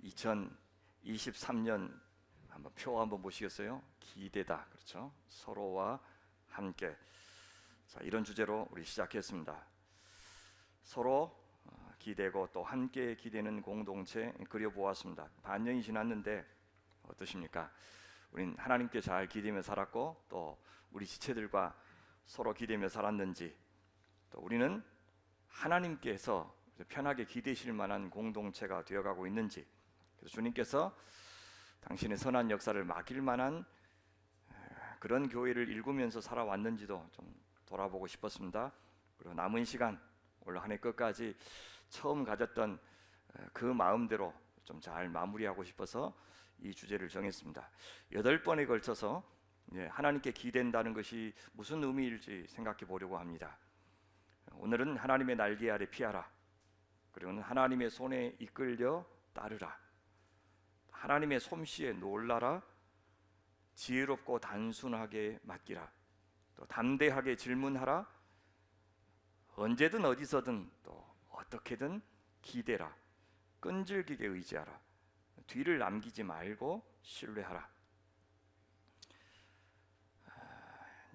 2023년 한번 표 한번 보시겠어요? 기대다. 그렇죠? 서로와 함께. 자, 이런 주제로 우리 시작했습니다. 서로 기대고 또 함께 기대는 공동체 그려보았습니다. 반년이 지났는데 어떠십니까? 우린 하나님께 잘 기대며 살았고 또 우리 지체들과 서로 기대며 살았는지, 또 우리는 하나님께서 편하게 기대실 만한 공동체가 되어가고 있는지, 그래서 주님께서 당신의 선한 역사를 맡길 만한 그런 교회를 일구면서 살아왔는지도 좀 돌아보고 싶었습니다. 그리고 남은 시간 올 한 해 끝까지 처음 가졌던 그 마음대로 좀 잘 마무리하고 싶어서 이 주제를 정했습니다. 8번에 걸쳐서 하나님께 기댄다는 것이 무슨 의미일지 생각해 보려고 합니다. 오늘은 하나님의 날개 아래 피하라, 그리고는 하나님의 손에 이끌려 따르라, 하나님의 솜씨에 놀라라, 지혜롭고 단순하게 맡기라, 또 담대하게 질문하라, 언제든 어디서든 또 어떻게든 기대라, 끈질기게 의지하라, 뒤를 남기지 말고 신뢰하라.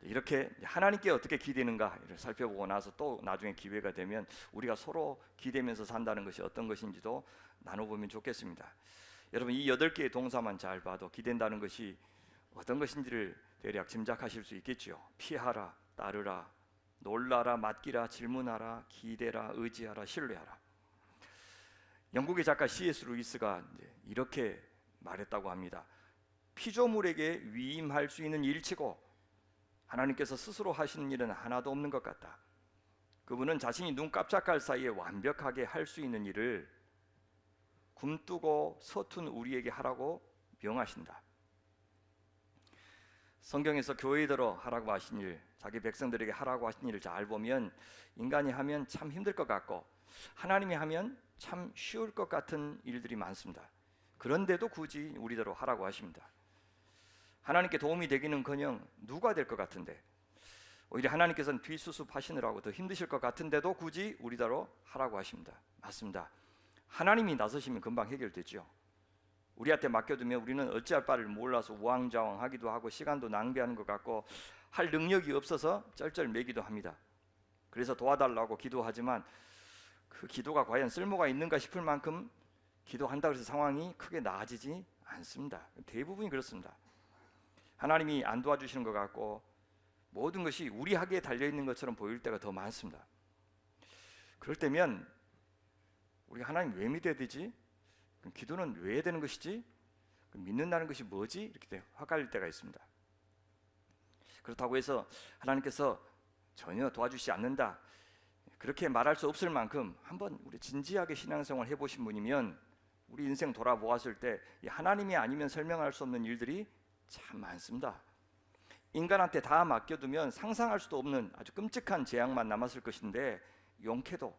이렇게 하나님께 어떻게 기대는가를 살펴보고 나서 또 나중에 기회가 되면 우리가 서로 기대면서 산다는 것이 어떤 것인지도 나눠보면 좋겠습니다. 여러분, 이 8개의 동사만 잘 봐도 기댄다는 것이 어떤 것인지를 대략 짐작하실 수 있겠죠. 피하라, 따르라, 놀라라, 맡기라, 질문하라, 기대라, 의지하라, 신뢰하라. 영국의 작가 C.S. 루이스가 이렇게 말했다고 합니다. 피조물에게 위임할 수 있는 일치고 하나님께서 스스로 하시는 일은 하나도 없는 것 같다. 그분은 자신이 눈 깜짝할 사이에 완벽하게 할 수 있는 일을 굼뜨고 서툰 우리에게 하라고 명하신다. 성경에서 교회들어 하라고 하신 일, 자기 백성들에게 하라고 하신 일을 잘 보면 인간이 하면 참 힘들 것 같고 하나님이 하면 참 쉬울 것 같은 일들이 많습니다. 그런데도 굳이 우리대로 하라고 하십니다. 하나님께 도움이 되기는커녕 누가 될 것 같은데, 오히려 하나님께서는 뒷수습하시느라고 더 힘드실 것 같은데도 굳이 우리대로 하라고 하십니다. 맞습니다. 하나님이 나서시면 금방 해결되죠. 우리한테 맡겨두면 우리는 어찌할 바를 몰라서 우왕좌왕하기도 하고 시간도 낭비하는 것 같고 할 능력이 없어서 쩔쩔매기도 합니다. 그래서 도와달라고 기도하지만 그 기도가 과연 쓸모가 있는가 싶을 만큼 기도한다고 해서 상황이 크게 나아지지 않습니다. 대부분이 그렇습니다. 하나님이 안 도와주시는 것 같고 모든 것이 우리 하기에 달려있는 것처럼 보일 때가 더 많습니다. 그럴 때면 우리가 하나님 왜 믿어야 되지? 기도는 왜 해야 되는 것이지? 믿는다는 것이 뭐지? 이렇게 헷갈릴 때가 있습니다. 그렇다고 해서 하나님께서 전혀 도와주시지 않는다, 그렇게 말할 수 없을 만큼 한번 우리 진지하게 신앙생활 해보신 분이면 우리 인생 돌아보았을 때 하나님이 아니면 설명할 수 없는 일들이 참 많습니다. 인간한테 다 맡겨두면 상상할 수도 없는 아주 끔찍한 재앙만 남았을 것인데 용케도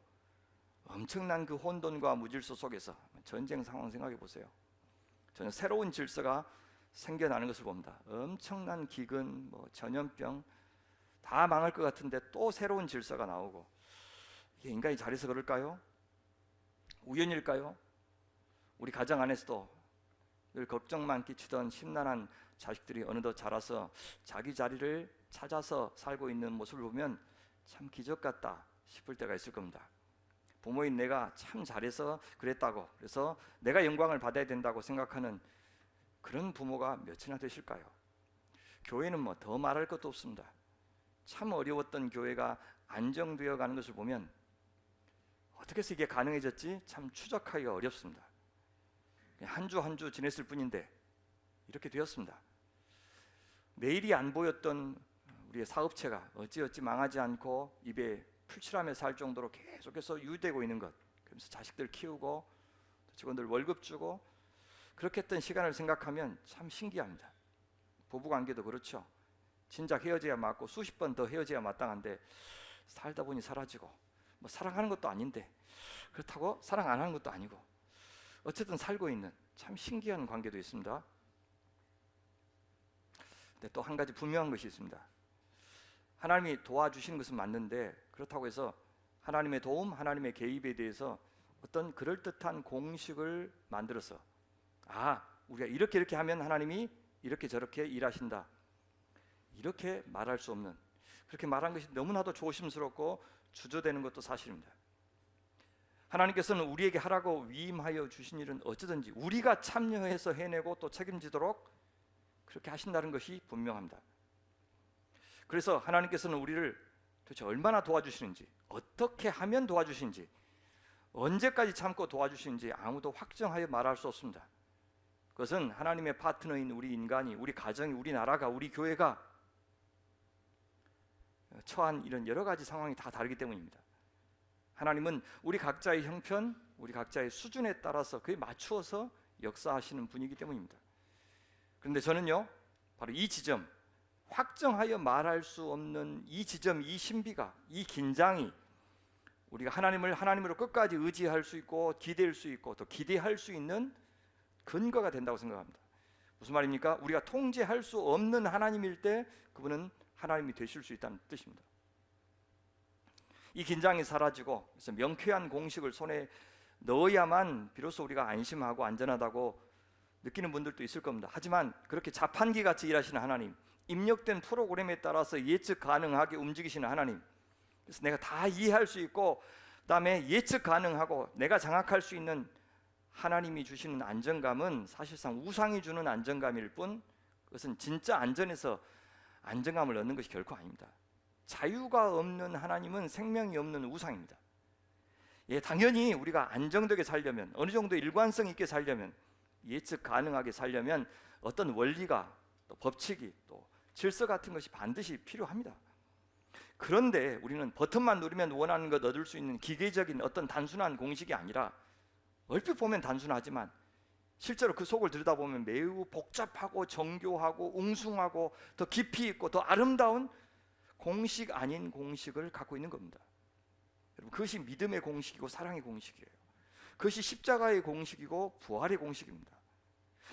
엄청난 그 혼돈과 무질서 속에서 전쟁 상황 생각해 보세요. 저는 새로운 질서가 생겨나는 것을 봅니다. 엄청난 기근, 전염병 다 망할 것 같은데 또 새로운 질서가 나오고, 이게 인간이 잘해서 그럴까요? 우연일까요? 우리 가정 안에서도 늘 걱정만 끼치던 심란한 자식들이 어느덧 자라서 자기 자리를 찾아서 살고 있는 모습을 보면 참 기적 같다 싶을 때가 있을 겁니다. 부모인 내가 참 잘해서 그랬다고, 그래서 내가 영광을 받아야 된다고 생각하는 그런 부모가 몇이나 되실까요? 교회는 더 말할 것도 없습니다. 참 어려웠던 교회가 안정되어 가는 것을 보면 어떻게 해서 이게 가능해졌지? 참 추적하기가 어렵습니다. 한 주 한 주 지냈을 뿐인데 이렇게 되었습니다. 내일이 안 보였던 우리의 사업체가 어찌어찌 망하지 않고 입에 풀칠하며 살 정도로 계속해서 유지되고 있는 것, 그러면서 자식들 키우고 직원들 월급 주고 그렇게 했던 시간을 생각하면 참 신기합니다. 부부관계도 그렇죠. 진작 헤어져야 맞고 수십 번 더 헤어져야 마땅한데 살다 보니 사라지고, 사랑하는 것도 아닌데 그렇다고 사랑 안 하는 것도 아니고 어쨌든 살고 있는 참 신기한 관계도 있습니다. 근데 또 한 가지 분명한 것이 있습니다. 하나님이 도와주시는 것은 맞는데 그렇다고 해서 하나님의 도움, 하나님의 개입에 대해서 어떤 그럴듯한 공식을 만들어서 우리가 이렇게 하면 하나님이 이렇게 저렇게 일하신다, 이렇게 말할 수 없는, 그렇게 말한 것이 너무나도 조심스럽고 주저되는 것도 사실입니다. 하나님께서는 우리에게 하라고 위임하여 주신 일은 어쩌든지 우리가 참여해서 해내고 또 책임지도록 그렇게 하신다는 것이 분명합니다. 그래서 하나님께서는 우리를 도대체 얼마나 도와주시는지, 어떻게 하면 도와주시는지, 언제까지 참고 도와주시는지 아무도 확정하여 말할 수 없습니다. 그것은 하나님의 파트너인 우리 인간이, 우리 가정이, 우리 나라가, 우리 교회가 처한 이런 여러 가지 상황이 다 다르기 때문입니다. 하나님은 우리 각자의 형편, 우리 각자의 수준에 따라서 그에 맞추어서 역사하시는 분이기 때문입니다. 그런데 저는요, 바로 이 지점, 확정하여 말할 수 없는 이 지점, 이 신비가, 이 긴장이 우리가 하나님으로 끝까지 의지할 수 있고 기댈 수 있고 또 기대할 수 있는 근거가 된다고 생각합니다. 무슨 말입니까? 우리가 통제할 수 없는 하나님일 때 그분은 하나님이 되실 수 있다는 뜻입니다. 이 긴장이 사라지고, 그래서 명쾌한 공식을 손에 넣어야만 비로소 우리가 안심하고 안전하다고 느끼는 분들도 있을 겁니다. 하지만 그렇게 자판기 같이 일하시는 하나님, 입력된 프로그램에 따라서 예측 가능하게 움직이시는 하나님, 그래서 내가 다 이해할 수 있고 그다음에 예측 가능하고 내가 장악할 수 있는 하나님이 주시는 안정감은 사실상 우상이 주는 안정감일 뿐, 그것은 진짜 안전에서 안정감을 얻는 것이 결코 아닙니다. 자유가 없는 하나님은 생명이 없는 우상입니다. 당연히 우리가 안정되게 살려면, 어느 정도 일관성 있게 살려면, 예측 가능하게 살려면 어떤 원리가, 또 법칙이, 또 질서 같은 것이 반드시 필요합니다. 그런데 우리는 버튼만 누르면 원하는 것 얻을 수 있는 기계적인 어떤 단순한 공식이 아니라, 얼핏 보면 단순하지만 실제로 그 속을 들여다보면 매우 복잡하고 정교하고 웅숭하고 더 깊이 있고 더 아름다운 공식 아닌 공식을 갖고 있는 겁니다. 여러분, 그것이 믿음의 공식이고 사랑의 공식이에요. 그것이 십자가의 공식이고 부활의 공식입니다.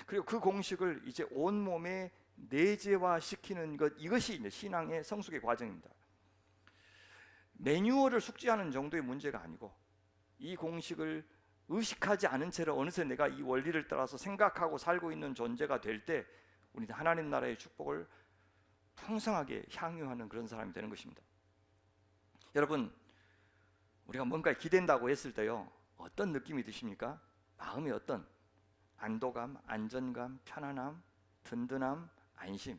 그리고 그 공식을 이제 온몸에 내재화시키는 것, 이것이 이제 신앙의 성숙의 과정입니다. 매뉴얼을 숙지하는 정도의 문제가 아니고, 이 공식을 의식하지 않은 채로 어느새 내가 이 원리를 따라서 생각하고 살고 있는 존재가 될 때 우리는 하나님 나라의 축복을 풍성하게 향유하는 그런 사람이 되는 것입니다. 여러분, 우리가 뭔가에 기댄다고 했을 때요, 어떤 느낌이 드십니까? 마음에 어떤 안도감, 안전감, 편안함, 든든함, 안심.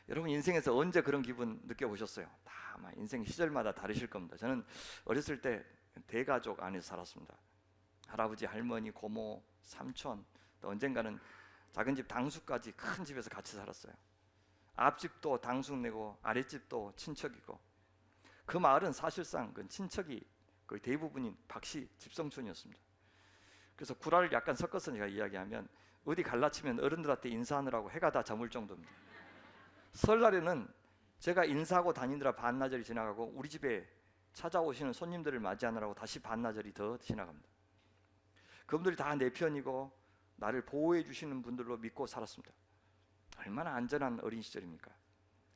여러분 인생에서 언제 그런 기분 느껴보셨어요? 다 아마 인생 시절마다 다르실 겁니다. 저는 어렸을 때 대가족 안에서 살았습니다. 할아버지, 할머니, 고모, 삼촌, 또 언젠가는 작은 집 당숙까지 큰 집에서 같이 살았어요. 앞집도 당숙 내고 아랫집도 친척이고, 그 마을은 사실상 그 친척이 거의 대부분인 박씨 집성촌이었습니다. 그래서 구라를 약간 섞어서 제가 이야기하면, 어디 갈라치면 어른들한테 인사하느라고 해가 다 저물 정도입니다. 설날에는 제가 인사하고 다니느라 반나절이 지나가고 우리 집에 찾아오시는 손님들을 맞이하느라고 다시 반나절이 더 지나갑니다. 그분들이 다 내 편이고 나를 보호해 주시는 분들로 믿고 살았습니다. 얼마나 안전한 어린 시절입니까?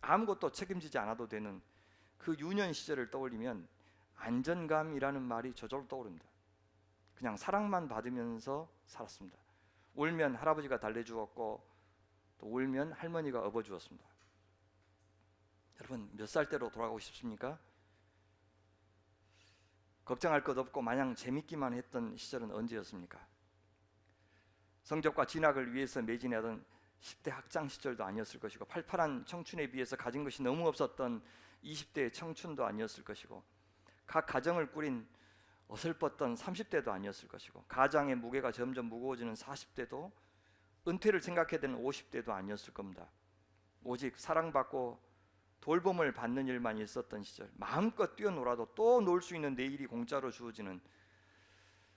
아무것도 책임지지 않아도 되는 그 유년 시절을 떠올리면 안전감이라는 말이 저절로 떠오릅니다. 그냥 사랑만 받으면서 살았습니다. 울면 할아버지가 달래주었고 또 울면 할머니가 업어주었습니다. 여러분, 몇 살 때로 돌아가고 싶습니까? 걱정할 것 없고 마냥 재밌기만 했던 시절은 언제였습니까? 성적과 진학을 위해서 매진하던 10대 학창 시절도 아니었을 것이고, 팔팔한 청춘에 비해서 가진 것이 너무 없었던 20대의 청춘도 아니었을 것이고, 각 가정을 꾸린 어설펐던 30대도 아니었을 것이고, 가장의 무게가 점점 무거워지는 40대도, 은퇴를 생각해야 되는 50대도 아니었을 겁니다. 오직 사랑받고 돌봄을 받는 일만 있었던 시절, 마음껏 뛰어놀아도 또 놀 수 있는 내일이 공짜로 주어지는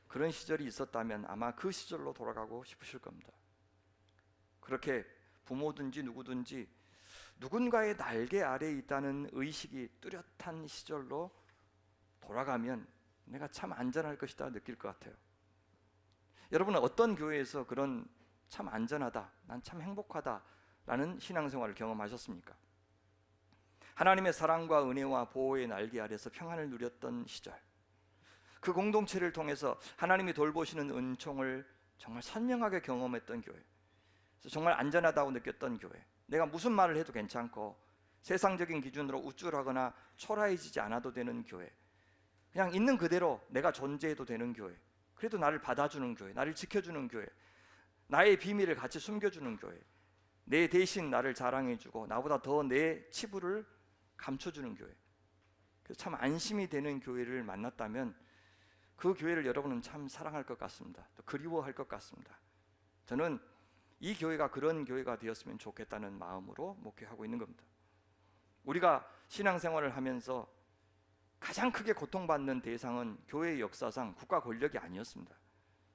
그런 시절이 있었다면 아마 그 시절로 돌아가고 싶으실 겁니다. 그렇게 부모든지 누구든지 누군가의 날개 아래에 있다는 의식이 뚜렷한 시절로 돌아가면 내가 참 안전할 것이다 느낄 것 같아요. 여러분은 어떤 교회에서 그런 참 안전하다, 난 참 행복하다 라는 신앙생활을 경험하셨습니까? 하나님의 사랑과 은혜와 보호의 날개 아래서 평안을 누렸던 시절, 그 공동체를 통해서 하나님이 돌보시는 은총을 정말 선명하게 경험했던 교회, 그래서 정말 안전하다고 느꼈던 교회, 내가 무슨 말을 해도 괜찮고 세상적인 기준으로 우쭐하거나 초라해지지 않아도 되는 교회, 그냥 있는 그대로 내가 존재해도 되는 교회, 그래도 나를 받아주는 교회, 나를 지켜주는 교회, 나의 비밀을 같이 숨겨주는 교회, 내 대신 나를 자랑해주고 나보다 더 내 치부를 감춰주는 교회, 그래서 참 안심이 되는 교회를 만났다면 그 교회를 여러분은 참 사랑할 것 같습니다. 또 그리워할 것 같습니다. 저는 이 교회가 그런 교회가 되었으면 좋겠다는 마음으로 목회하고 있는 겁니다. 우리가 신앙생활을 하면서 가장 크게 고통받는 대상은 교회의 역사상 국가 권력이 아니었습니다.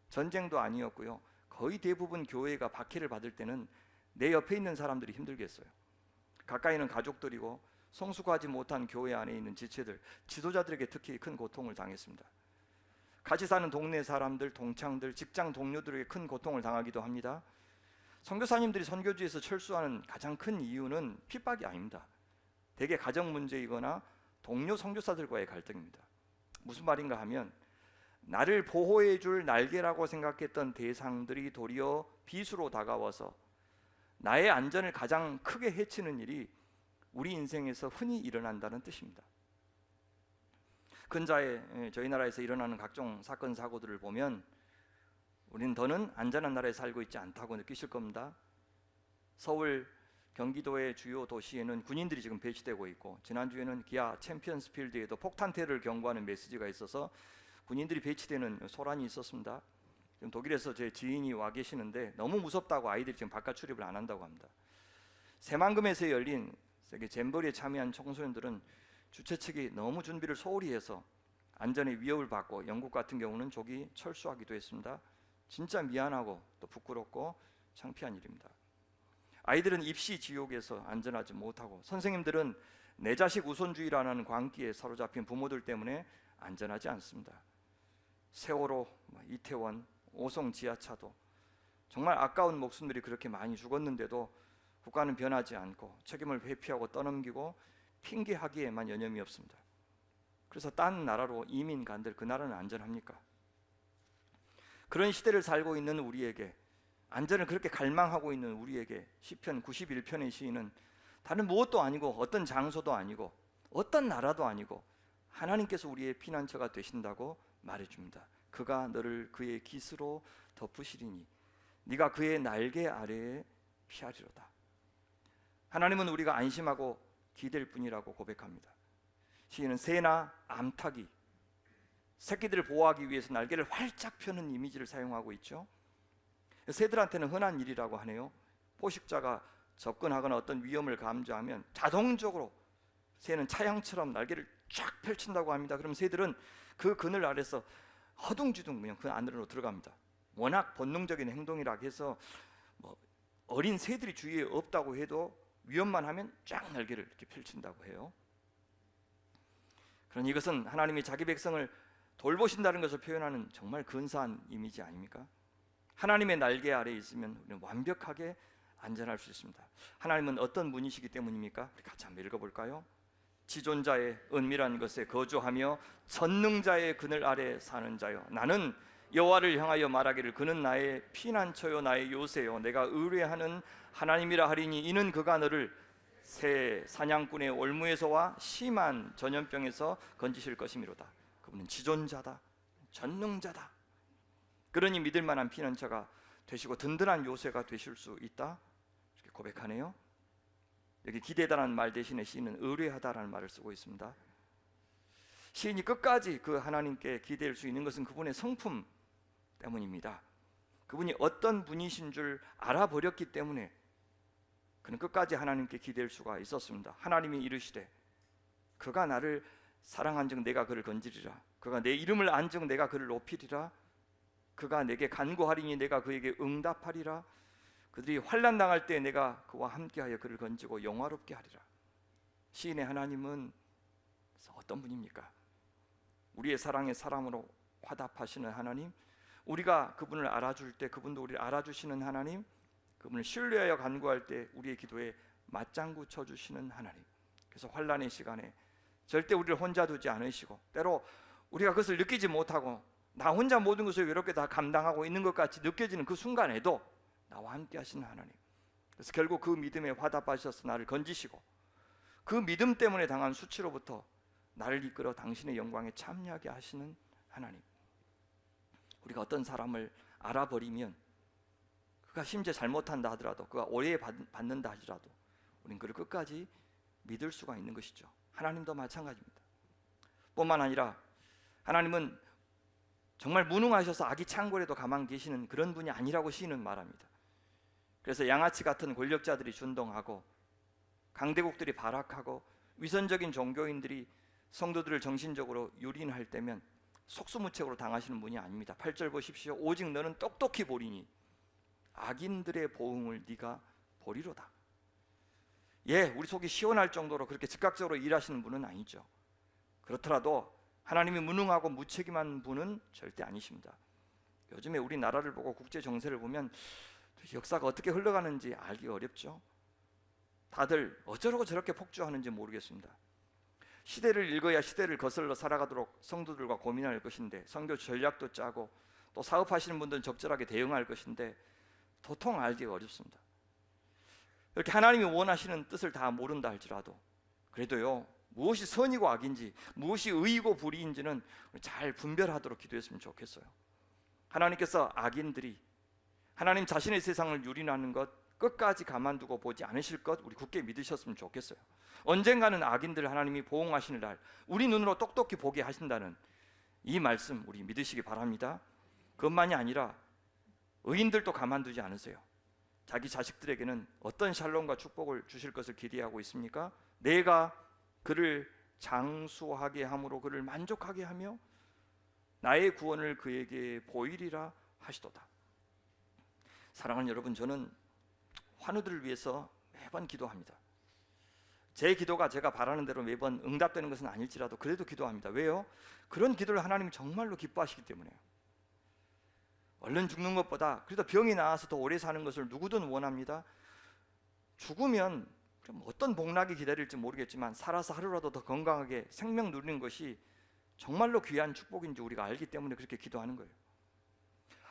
전쟁도 아니었고요. 거의 대부분 교회가 박해를 받을 때는 내 옆에 있는 사람들이 힘들겠어요. 가까이는 가족들이고 성숙하지 못한 교회 안에 있는 지체들, 지도자들에게 특히 큰 고통을 당했습니다. 같이 사는 동네 사람들, 동창들, 직장 동료들에게 큰 고통을 당하기도 합니다. 선교사님들이 선교지에서 철수하는 가장 큰 이유는 핍박이 아닙니다. 대개 가정 문제이거나 동료 선교사들과의 갈등입니다. 무슨 말인가 하면 나를 보호해 줄 날개라고 생각했던 대상들이 도리어 비수로 다가와서 나의 안전을 가장 크게 해치는 일이 우리 인생에서 흔히 일어난다는 뜻입니다. 근자에 저희 나라에서 일어나는 각종 사건 사고들을 보면 우리는 더는 안전한 나라에 살고 있지 않다고 느끼실 겁니다. 서울, 경기도의 주요 도시에는 군인들이 지금 배치되고 있고, 지난주에는 기아 챔피언스 필드에도 폭탄 테러를 경고하는 메시지가 있어서 군인들이 배치되는 소란이 있었습니다. 지금 독일에서 제 지인이 와 계시는데 너무 무섭다고 아이들이 지금 바깥 출입을 안 한다고 합니다. 새만금에서 열린 세계 잼버리에 참여한 청소년들은 주최 측이 너무 준비를 소홀히 해서 안전에 위협을 받고 영국 같은 경우는 조기 철수하기도 했습니다. 진짜 미안하고 또 부끄럽고 창피한 일입니다. 아이들은 입시 지옥에서 안전하지 못하고, 선생님들은 내 자식 우선주의라는 광기에 사로잡힌 부모들 때문에 안전하지 않습니다. 세월호, 이태원, 오송 지하차도, 정말 아까운 목숨들이 그렇게 많이 죽었는데도 국가는 변하지 않고 책임을 회피하고 떠넘기고 핑계하기에만 여념이 없습니다. 그래서 딴 나라로 이민 간들 그 나라는 안전합니까? 그런 시대를 살고 있는 우리에게, 안전을 그렇게 갈망하고 있는 우리에게 시편 91편의 시인은 다른 무엇도 아니고 어떤 장소도 아니고 어떤 나라도 아니고 하나님께서 우리의 피난처가 되신다고 말해줍니다. 그가 너를 그의 깃으로 덮으시리니 네가 그의 날개 아래에 피하리로다. 하나님은 우리가 안심하고 기댈 뿐이라고 고백합니다. 시인은 새나 암탉이 새끼들을 보호하기 위해서 날개를 활짝 펴는 이미지를 사용하고 있죠. 새들한테는 흔한 일이라고 하네요. 포식자가 접근하거나 어떤 위험을 감지하면 자동적으로 새는 차양처럼 날개를 쫙 펼친다고 합니다. 그럼 새들은 그 그늘 아래서 허둥지둥 그냥 그 안으로 들어갑니다. 워낙 본능적인 행동이라 해서 어린 새들이 주위에 없다고 해도 위험만 하면 쫙 날개를 이렇게 펼친다고 해요. 그러니 이것은 하나님이 자기 백성을 돌보신다는 것을 표현하는 정말 근사한 이미지 아닙니까? 하나님의 날개 아래에 있으면 우리는 완벽하게 안전할 수 있습니다. 하나님은 어떤 분이시기 때문입니까? 우리 같이 한번 읽어볼까요? 지존자의 은밀한 것에 거주하며 전능자의 그늘 아래 사는 자여, 나는 여호와를 향하여 말하기를 그는 나의 피난처요 나의 요새요 내가 의뢰하는 하나님이라 하리니 이는 그가 너를 새 사냥꾼의 올무에서와 심한 전염병에서 건지실 것이미로다. 그분은 지존자다, 전능자다. 그러니 믿을 만한 피난처가 되시고 든든한 요새가 되실 수 있다, 이렇게 고백하네요. 여기 기대다라는 말 대신에 시인은 의뢰하다라는 말을 쓰고 있습니다. 시인이 끝까지 그 하나님께 기댈 수 있는 것은 그분의 성품 때문입니다. 그분이 어떤 분이신 줄 알아버렸기 때문에 그는 끝까지 하나님께 기댈 수가 있었습니다. 하나님이 이르시되 그가 나를 사랑한즉 내가 그를 건지리라, 그가 내 이름을 안즉 내가 그를 높이리라, 그가 내게 간구하리니 내가 그에게 응답하리라, 그들이 환난 당할 때 내가 그와 함께하여 그를 건지고 영화롭게 하리라. 시인의 하나님은 어떤 분입니까? 우리의 사랑의 사랑으로 화답하시는 하나님, 우리가 그분을 알아줄 때 그분도 우리를 알아주시는 하나님, 그분을 신뢰하여 간구할 때 우리의 기도에 맞장구 쳐주시는 하나님. 그래서 환난의 시간에 절대 우리를 혼자 두지 않으시고, 때로 우리가 그것을 느끼지 못하고 나 혼자 모든 것을 외롭게 다 감당하고 있는 것 같이 느껴지는 그 순간에도 나와 함께 하시는 하나님, 그래서 결국 그 믿음에 화답하셔서 나를 건지시고 그 믿음 때문에 당한 수치로부터 나를 이끌어 당신의 영광에 참여하게 하시는 하나님. 우리가 어떤 사람을 알아버리면 그가 심지어 잘못한다 하더라도, 그가 오해받는다 하더라도 우리는 그를 끝까지 믿을 수가 있는 것이죠. 하나님도 마찬가지입니다. 뿐만 아니라 하나님은 정말 무능하셔서 아기 창궐에도 가만 계시는 그런 분이 아니라고 시인은 말합니다. 그래서 양아치 같은 권력자들이 준동하고 강대국들이 발악하고 위선적인 종교인들이 성도들을 정신적으로 유린할 때면 속수무책으로 당하시는 분이 아닙니다. 8절 보십시오. 오직 너는 똑똑히 보리니 악인들의 보응을 네가 보리로다. 예, 우리 속이 시원할 정도로 그렇게 즉각적으로 일하시는 분은 아니죠. 그렇더라도 하나님이 무능하고 무책임한 분은 절대 아니십니다. 요즘에 우리나라를 보고 국제 정세를 보면 역사가 어떻게 흘러가는지 알기 어렵죠. 다들 어쩌라고 저렇게 폭주하는지 모르겠습니다. 시대를 읽어야 시대를 거슬러 살아가도록 성도들과 고민할 것인데, 선교 전략도 짜고 또 사업하시는 분들은 적절하게 대응할 것인데 도통 알기가 어렵습니다. 이렇게 하나님이 원하시는 뜻을 다 모른다 할지라도 그래도요, 무엇이 선이고 악인지, 무엇이 의이고 불의인지는 잘 분별하도록 기도했으면 좋겠어요. 하나님께서 악인들이 하나님 자신의 세상을 유린하는 것 끝까지 가만두고 보지 않으실 것 우리 굳게 믿으셨으면 좋겠어요. 언젠가는 악인들을 하나님이 보응하시는 날 우리 눈으로 똑똑히 보게 하신다는 이 말씀 우리 믿으시기 바랍니다. 그것만이 아니라 의인들도 가만두지 않으세요. 자기 자식들에게는 어떤 샬롬과 축복을 주실 것을 기대하고 있습니까? 내가 그를 장수하게 함으로 그를 만족하게 하며 나의 구원을 그에게 보이리라 하시도다. 사랑하는 여러분, 저는 환우들을 위해서 매번 기도합니다. 제 기도가 제가 바라는 대로 매번 응답되는 것은 아닐지라도 그래도 기도합니다. 왜요? 그런 기도를 하나님이 정말로 기뻐하시기 때문에요. 얼른 죽는 것보다 그래도 병이 나아서 더 오래 사는 것을 누구든 원합니다. 죽으면 그럼 어떤 복락이 기다릴지 모르겠지만 살아서 하루라도 더 건강하게 생명 누리는 것이 정말로 귀한 축복인지 우리가 알기 때문에 그렇게 기도하는 거예요.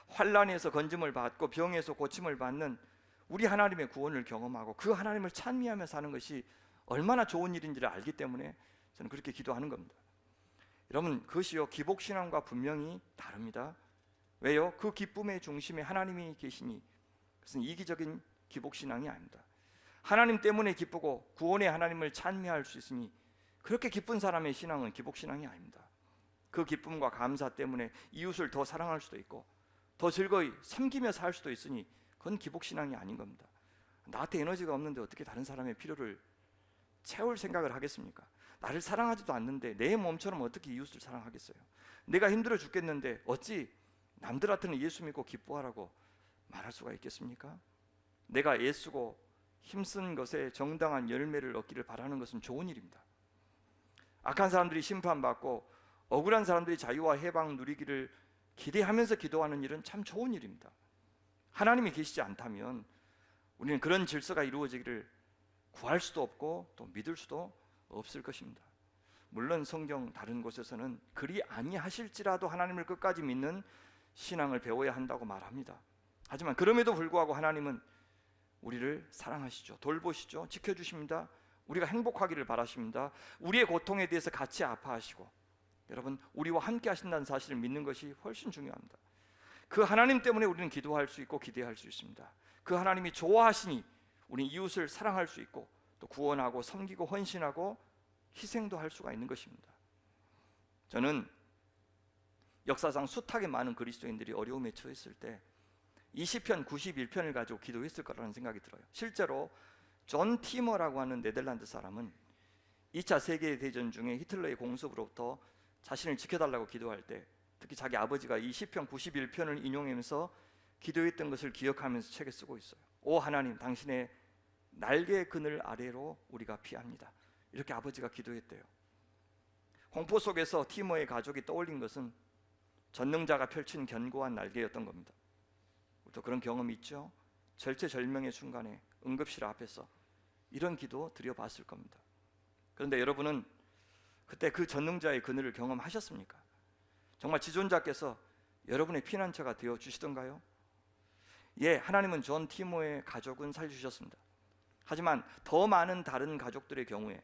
환난에서 건짐을 받고 병에서 고침을 받는 우리 하나님의 구원을 경험하고 그 하나님을 찬미하며 사는 것이 얼마나 좋은 일인지를 알기 때문에 저는 그렇게 기도하는 겁니다. 여러분, 그것이요 기복신앙과 분명히 다릅니다. 왜요? 그 기쁨의 중심에 하나님이 계시니 그것은 이기적인 기복신앙이 아닙니다. 하나님 때문에 기쁘고 구원의 하나님을 찬미할 수 있으니 그렇게 기쁜 사람의 신앙은 기복신앙이 아닙니다. 그 기쁨과 감사 때문에 이웃을 더 사랑할 수도 있고 더 즐거이 섬기며 살 수도 있으니 그건 기복신앙이 아닌 겁니다. 나한테 에너지가 없는데 어떻게 다른 사람의 필요를 채울 생각을 하겠습니까? 나를 사랑하지도 않는데 내 몸처럼 어떻게 이웃을 사랑하겠어요? 내가 힘들어 죽겠는데 어찌 남들한테는 예수 믿고 기뻐하라고 말할 수가 있겠습니까? 내가 애쓰고 힘쓴 것에 정당한 열매를 얻기를 바라는 것은 좋은 일입니다. 악한 사람들이 심판받고 억울한 사람들이 자유와 해방 누리기를 기대하면서 기도하는 일은 참 좋은 일입니다. 하나님이 계시지 않다면 우리는 그런 질서가 이루어지기를 구할 수도 없고 또 믿을 수도 없을 것입니다. 물론 성경 다른 곳에서는 그리 아니하실지라도 하나님을 끝까지 믿는 신앙을 배워야 한다고 말합니다. 하지만 그럼에도 불구하고 하나님은 우리를 사랑하시죠. 돌보시죠. 지켜주십니다. 우리가 행복하기를 바라십니다. 우리의 고통에 대해서 같이 아파하시고 여러분, 우리와 함께 하신다는 사실을 믿는 것이 훨씬 중요합니다. 그 하나님 때문에 우리는 기도할 수 있고 기대할 수 있습니다. 그 하나님이 좋아하시니 우리 이웃을 사랑할 수 있고 또 구원하고 섬기고 헌신하고 희생도 할 수가 있는 것입니다. 저는 역사상 숱하게 많은 그리스도인들이 어려움에 처했을 때 이 시편 91편을 가지고 기도했을 거라는 생각이 들어요. 실제로 존 티머라고 하는 네덜란드 사람은 2차 세계대전 중에 히틀러의 공습으로부터 자신을 지켜달라고 기도할 때 특히 자기 아버지가 이 시편 91편을 인용하면서 기도했던 것을 기억하면서 책에 쓰고 있어요. 오 하나님, 당신의 날개 그늘 아래로 우리가 피합니다. 이렇게 아버지가 기도했대요. 공포 속에서 티머의 가족이 떠올린 것은 전능자가 펼친 견고한 날개였던 겁니다. 또 그런 경험이 있죠. 절체절명의 순간에 응급실 앞에서 이런 기도 드려봤을 겁니다. 그런데 여러분은 그때 그 전능자의 그늘을 경험하셨습니까? 정말 지존자께서 여러분의 피난처가 되어 주시던가요? 예, 하나님은 존 티모의 가족은 살려주셨습니다. 하지만 더 많은 다른 가족들의 경우에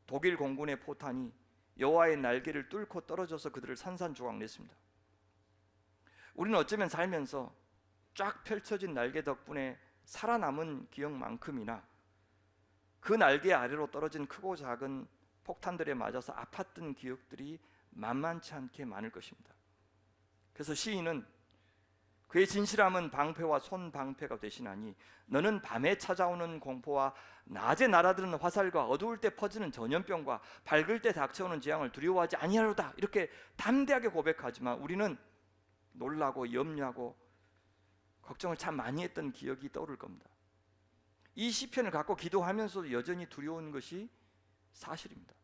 독일 공군의 포탄이 여호와의 날개를 뚫고 떨어져서 그들을 산산조각냈습니다. 우리는 어쩌면 살면서 쫙 펼쳐진 날개 덕분에 살아남은 기억만큼이나 그 날개 아래로 떨어진 크고 작은 폭탄들에 맞아서 아팠던 기억들이 만만치 않게 많을 것입니다. 그래서 시인은 그의 진실함은 방패와 손방패가 되시나니 너는 밤에 찾아오는 공포와 낮에 날아드는 화살과 어두울 때 퍼지는 전염병과 밝을 때 닥쳐오는 재앙을 두려워하지 아니하로다. 이렇게 담대하게 고백하지만 우리는 놀라고 염려하고 걱정을 참 많이 했던 기억이 떠오를 겁니다. 이 시편을 갖고 기도하면서도 여전히 두려운 것이 사실입니다.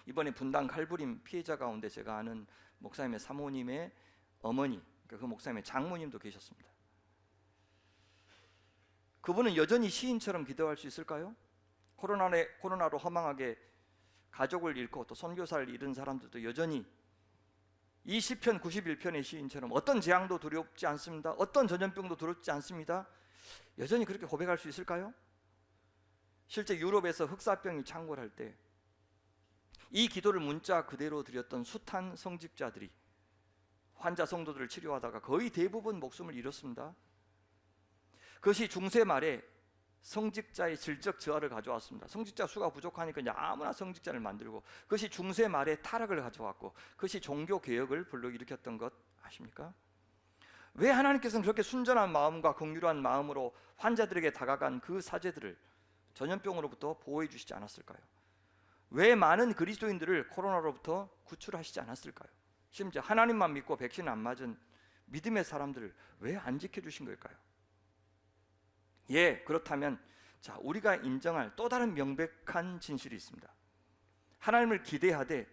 이번에 분당 칼부림 피해자 가운데 제가 아는 목사님의 사모님의 어머니, 그 목사님의 장모님도 계셨습니다. 그분은 여전히 시인처럼 기도할 수 있을까요? 코로나로 허망하게 가족을 잃고 또 선교사를 잃은 사람들도 여전히 이 시편 91편의 시인처럼 어떤 재앙도 두렵지 않습니다. 어떤 전염병도 두렵지 않습니다. 여전히 그렇게 고백할 수 있을까요? 실제 유럽에서 흑사병이 창궐할 때 이 기도를 문자 그대로 드렸던 숱한 성직자들이 환자 성도들을 치료하다가 거의 대부분 목숨을 잃었습니다. 그것이 중세 말에 성직자의 질적 저하를 가져왔습니다. 성직자 수가 부족하니까 이제 아무나 성직자를 만들고, 그것이 중세 말에 타락을 가져왔고, 그것이 종교 개혁을 불러일으켰던 것 아십니까? 왜 하나님께서는 그렇게 순전한 마음과 긍휼한 마음으로 환자들에게 다가간 그 사제들을 전염병으로부터 보호해 주시지 않았을까요? 왜 많은 그리스도인들을 코로나로부터 구출하시지 않았을까요? 심지어 하나님만 믿고 백신 안 맞은 믿음의 사람들을 왜 안 지켜주신 걸까요? 예, 그렇다면 자, 우리가 인정할 또 다른 명백한 진실이 있습니다. 하나님을 기대하되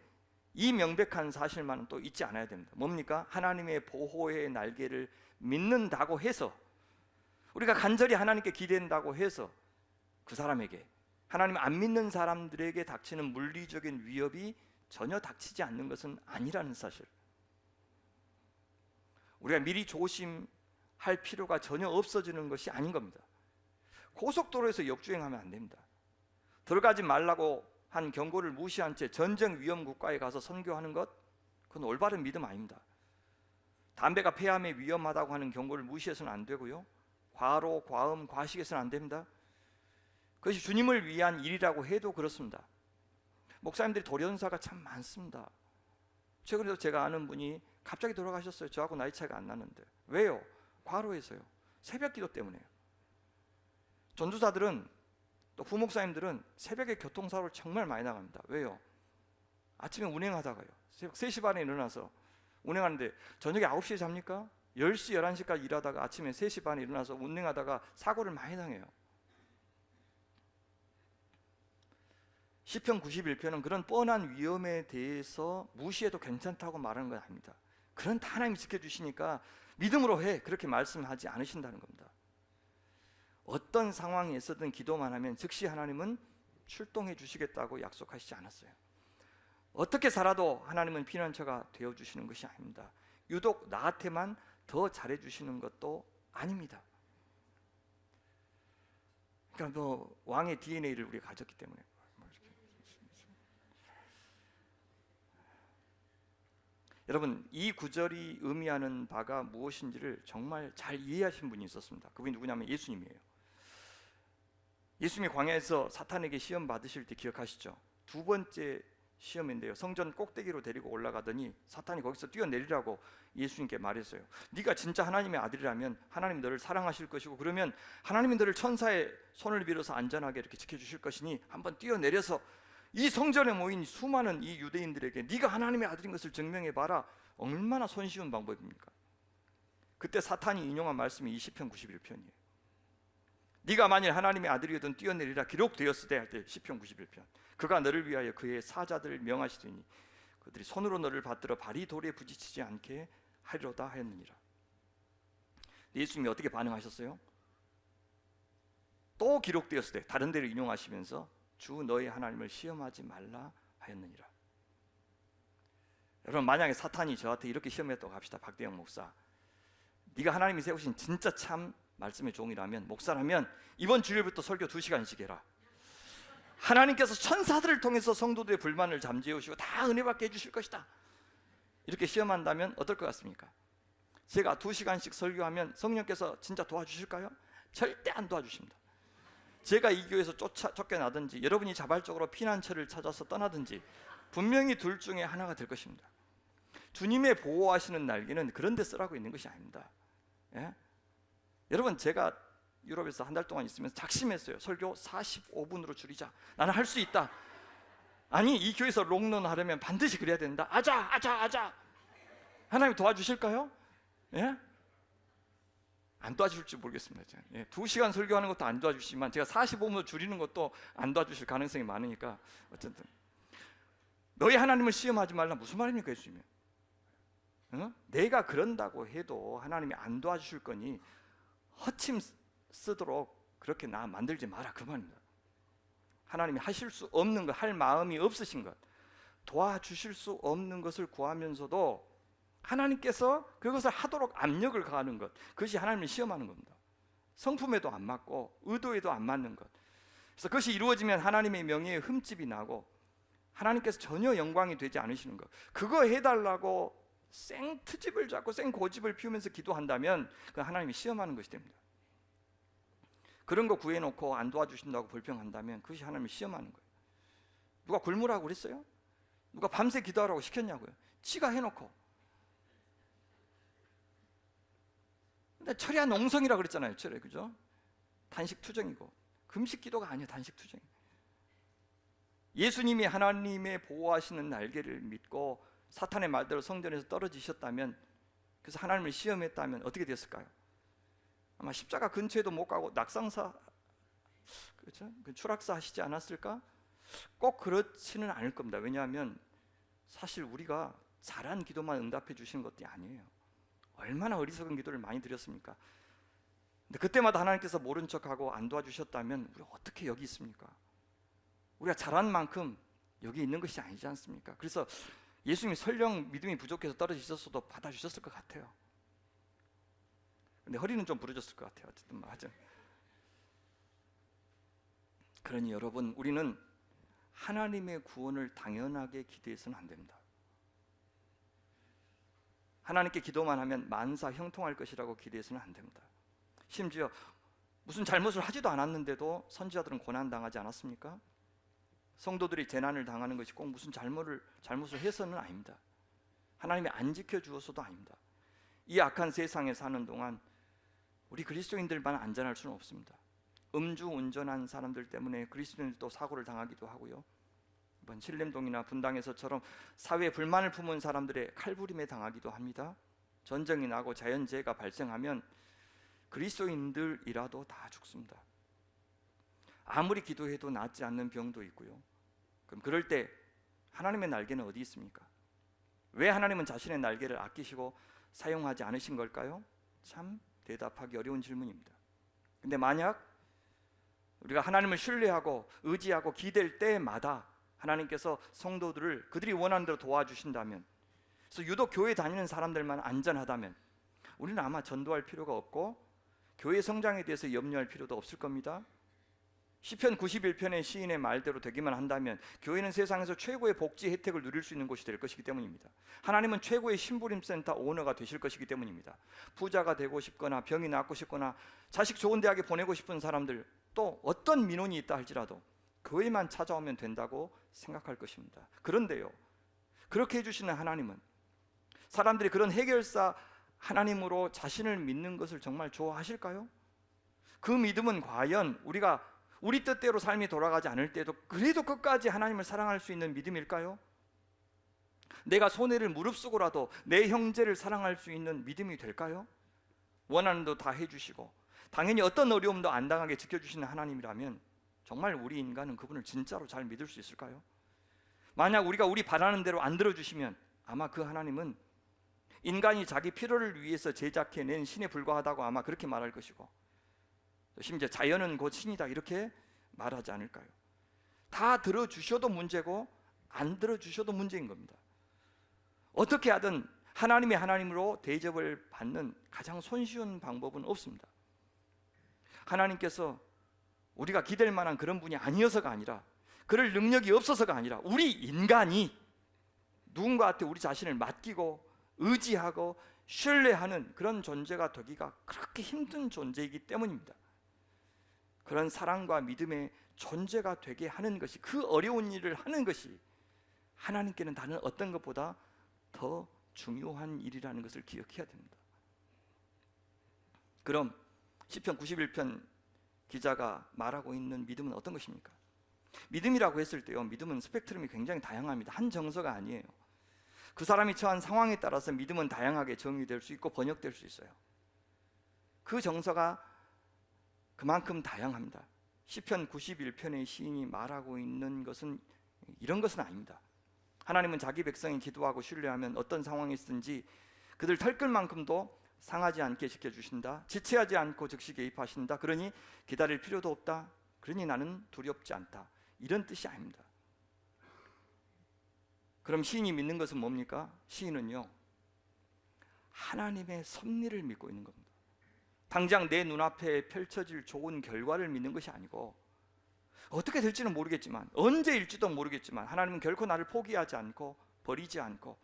이 명백한 사실만은 또 잊지 않아야 됩니다. 뭡니까? 하나님의 보호의 날개를 믿는다고 해서, 우리가 간절히 하나님께 기대한다고 해서 그 사람에게, 하나님 안 믿는 사람들에게 닥치는 물리적인 위협이 전혀 닥치지 않는 것은 아니라는 사실. 우리가 미리 조심할 필요가 전혀 없어지는 것이 아닌 겁니다. 고속도로에서 역주행하면 안 됩니다. 들어가지 말라고 한 경고를 무시한 채 전쟁 위험 국가에 가서 선교하는 것, 그건 올바른 믿음 아닙니다. 담배가 폐암에 위험하다고 하는 경고를 무시해서는 안 되고요, 과로, 과음, 과식해서는 안 됩니다. 그것이 주님을 위한 일이라고 해도 그렇습니다. 목사님들이 돌연사가 참 많습니다. 최근에도 제가 아는 분이 갑자기 돌아가셨어요. 저하고 나이 차이가 안 나는데. 왜요? 과로해서요. 새벽 기도 때문에요. 전도사들은, 또 부목사님들은 새벽에 교통사고를 정말 많이 나갑니다. 왜요? 아침에 운행하다가요, 새벽 3시 반에 일어나서 운행하는데 저녁에 9시에 잡니까? 10시, 11시까지 일하다가 아침에 3시 반에 일어나서 운행하다가 사고를 많이 당해요. 시편 91편은 그런 뻔한 위험에 대해서 무시해도 괜찮다고 말하는 건 아닙니다. 그런 다 하나님이 지켜주시니까 믿음으로 해, 그렇게 말씀하지 않으신다는 겁니다. 어떤 상황에서든 기도만 하면 즉시 하나님은 출동해 주시겠다고 약속하시지 않았어요. 어떻게 살아도 하나님은 피난처가 되어주시는 것이 아닙니다. 유독 나한테만 더 잘해주시는 것도 아닙니다. 그러니까 왕의 DNA를 우리가 가졌기 때문에. 여러분, 이 구절이 의미하는 바가 무엇인지를 정말 잘 이해하신 분이 있었습니다. 그분이 누구냐면 예수님이에요. 예수님이 광야에서 사탄에게 시험 받으실 때 기억하시죠? 두 번째 시험인데요, 성전 꼭대기로 데리고 올라가더니 사탄이 거기서 뛰어내리라고 예수님께 말했어요. 네가 진짜 하나님의 아들이라면 하나님 너를 사랑하실 것이고, 그러면 하나님이 너를 천사의 손을 빌어서 안전하게 이렇게 지켜주실 것이니 한번 뛰어내려서 이 성전에 모인 수많은 이 유대인들에게 네가 하나님의 아들인 것을 증명해봐라. 얼마나 손쉬운 방법입니까? 그때 사탄이 인용한 말씀이 이 시편 91편이에요. 네가 만일 하나님의 아들이거든 뛰어내리라 기록되었으되 할 때 시편 91편. 그가 너를 위하여 그의 사자들을 명하시더니 그들이 손으로 너를 받들어 발이 돌에 부딪히지 않게 하리로다 하였느니라. 예수님이 어떻게 반응하셨어요? 또 기록되었으되, 다른 데를 인용하시면서 주 너희 하나님을 시험하지 말라 하였느니라. 여러분, 만약에 사탄이 저한테 이렇게 시험했다고 합시다. 박대영 목사, 네가 하나님이 세우신 진짜 참 말씀의 종이라면, 목사라면 이번 주일부터 설교 2시간씩 해라. 하나님께서 천사들을 통해서 성도들의 불만을 잠재우시고 다 은혜받게 해주실 것이다. 이렇게 시험한다면 어떨 것 같습니까? 제가 2시간씩 설교하면 성령께서 진짜 도와주실까요? 절대 안 도와주십니다. 제가 이 교회에서 쫓겨나든지 여러분이 자발적으로 피난처를 찾아서 떠나든지 분명히 둘 중에 하나가 될 것입니다. 주님의 보호하시는 날개는 그런 데 쓰라고 있는 것이 아닙니다. 예? 여러분, 제가 유럽에서 한 달 동안 있으면서 작심했어요. 설교 45분으로 줄이자. 나는 할 수 있다. 아니, 이 교회에서 롱런 하려면 반드시 그래야 된다. 아자. 하나님 도와주실까요? 예? 안 도와주실지 모르겠습니다. 예, 2시간 설교하는 것도 안 도와주시지만 제가 45분으로 줄이는 것도 안 도와주실 가능성이 많으니까, 어쨌든 너희 하나님을 시험하지 말라, 무슨 말입니까 예수님이? 내가 그런다고 해도 하나님이 안 도와주실 거니 허침 쓰도록 그렇게 나 만들지 마라, 그 말입니다. 하나님이 하실 수 없는 것, 할 마음이 없으신 것, 도와주실 수 없는 것을 구하면서도 하나님께서 그것을 하도록 압력을 가하는 것, 그것이 하나님을 시험하는 겁니다. 성품에도 안 맞고 의도에도 안 맞는 것. 그래서 그것이 이루어지면 하나님의 명예에 흠집이 나고 하나님께서 전혀 영광이 되지 않으시는 것, 그거 해달라고 생트집을 잡고 생고집을 피우면서 기도한다면 그 하나님이 시험하는 것이 됩니다. 그런 거 구해놓고 안 도와주신다고 불평한다면 그것이 하나님을 시험하는 거예요. 누가 굶으라고 그랬어요? 누가 밤새 기도하라고 시켰냐고요? 지가 해놓고. 근데 철야 농성이라 그랬잖아요. 철야, 그죠? 단식 투정이고. 금식 기도가 아니에요. 단식 투정. 예수님이 하나님의 보호하시는 날개를 믿고 사탄의 말대로 성전에서 떨어지셨다면, 그래서 하나님을 시험했다면 어떻게 됐을까요? 아마 십자가 근처에도 못 가고 낙상사, 그렇죠? 그 추락사 하시지 않았을까? 꼭 그렇지는 않을 겁니다. 왜냐하면 사실 우리가 잘한 기도만 응답해 주시는 것이 아니에요. 얼마나 어리석은 기도를 많이 드렸습니까? 근데 그때마다 하나님께서 모른 척하고 안 도와주셨다면 우리가 어떻게 여기 있습니까? 우리가 잘한 만큼 여기 있는 것이 아니지 않습니까? 그래서 예수님이 설령 믿음이 부족해서 떨어지셨어도 받아주셨을 것 같아요. 근데 허리는 좀 부러졌을 것 같아요. 어쨌든 맞아. 그러니 여러분, 우리는 하나님의 구원을 당연하게 기대해서는 안 됩니다. 하나님께 기도만 하면 만사 형통할 것이라고 기대해서는 안 됩니다. 심지어 무슨 잘못을 하지도 않았는데도 선지자들은 고난당하지 않았습니까? 성도들이 재난을 당하는 것이 꼭 무슨 잘못을 해서는 아닙니다. 하나님이 안 지켜주어서도 아닙니다. 이 악한 세상에 사는 동안 우리 그리스도인들만 안전할 수는 없습니다. 음주운전한 사람들 때문에 그리스도인들도 사고를 당하기도 하고요. 이번 신림동이나 분당에서처럼 사회에 불만을 품은 사람들의 칼부림에 당하기도 합니다. 전쟁이 나고 자연재해가 발생하면 그리스도인들이라도 다 죽습니다. 아무리 기도해도 낫지 않는 병도 있고요. 그럼 그럴 때 하나님의 날개는 어디 있습니까? 왜 하나님은 자신의 날개를 아끼시고 사용하지 않으신 걸까요? 참 대답하기 어려운 질문입니다. 근데 만약 우리가 하나님을 신뢰하고 의지하고 기댈 때마다 하나님께서 성도들을 그들이 원하는 대로 도와주신다면, 그래서 유독 교회 다니는 사람들만 안전하다면 우리는 아마 전도할 필요가 없고 교회 성장에 대해서 염려할 필요도 없을 겁니다. 시편 91편의 시인의 말대로 되기만 한다면 교회는 세상에서 최고의 복지 혜택을 누릴 수 있는 곳이 될 것이기 때문입니다. 하나님은 최고의 심부름센터 오너가 되실 것이기 때문입니다. 부자가 되고 싶거나 병이 낫고 싶거나 자식 좋은 대학에 보내고 싶은 사람들, 또 어떤 민원이 있다 할지라도 교회만 찾아오면 된다고 생각할 것입니다. 그런데요, 그렇게 해주시는 하나님은 사람들이 그런 해결사 하나님으로 자신을 믿는 것을 정말 좋아하실까요? 그 믿음은 과연 우리가 우리 뜻대로 삶이 돌아가지 않을 때도 그래도 끝까지 하나님을 사랑할 수 있는 믿음일까요? 내가 손해를 무릅쓰고라도 내 형제를 사랑할 수 있는 믿음이 될까요? 원하는 대로 다 해주시고 당연히 어떤 어려움도 안 당하게 지켜주시는 하나님이라면 정말 우리 인간은 그분을 진짜로 잘 믿을 수 있을까요? 만약 우리가 우리 바라는 대로 안 들어주시면 아마 그 하나님은 인간이 자기 필요를 위해서 제작해낸 신에 불과하다고 아마 그렇게 말할 것이고, 심지어 자연은 곧 신이다 이렇게 말하지 않을까요? 다 들어주셔도 문제고 안 들어주셔도 문제인 겁니다. 어떻게 하든 하나님의 하나님으로 대접을 받는 가장 손쉬운 방법은 없습니다. 하나님께서 우리가 기댈 만한 그런 분이 아니어서가 아니라, 그럴 능력이 없어서가 아니라, 우리 인간이 누군가한테 우리 자신을 맡기고 의지하고 신뢰하는 그런 존재가 되기가 그렇게 힘든 존재이기 때문입니다. 그런 사랑과 믿음의 존재가 되게 하는 것이, 그 어려운 일을 하는 것이 하나님께는 다른 어떤 것보다 더 중요한 일이라는 것을 기억해야 됩니다. 그럼 시편 91편 기자가 말하고 있는 믿음은 어떤 것입니까? 믿음이라고 했을 때요, 믿음은 스펙트럼이 굉장히 다양합니다. 한 정서가 아니에요. 그 사람이 처한 상황에 따라서 믿음은 다양하게 정의될 수 있고 번역될 수 있어요. 그 정서가 그만큼 다양합니다. 시편 91편의 시인이 말하고 있는 것은 이런 것은 아닙니다. 하나님은 자기 백성이 기도하고 신뢰하면 어떤 상황에 있든지 그들 털끝만큼도 상하지 않게 지켜주신다. 지체하지 않고 즉시 개입하신다. 그러니 기다릴 필요도 없다. 그러니 나는 두렵지 않다. 이런 뜻이 아닙니다. 그럼 시인이 믿는 것은 뭡니까? 시인은요, 하나님의 섭리를 믿고 있는 겁니다. 당장 내 눈앞에 펼쳐질 좋은 결과를 믿는 것이 아니고, 어떻게 될지는 모르겠지만, 언제일지도 모르겠지만 하나님은 결코 나를 포기하지 않고 버리지 않고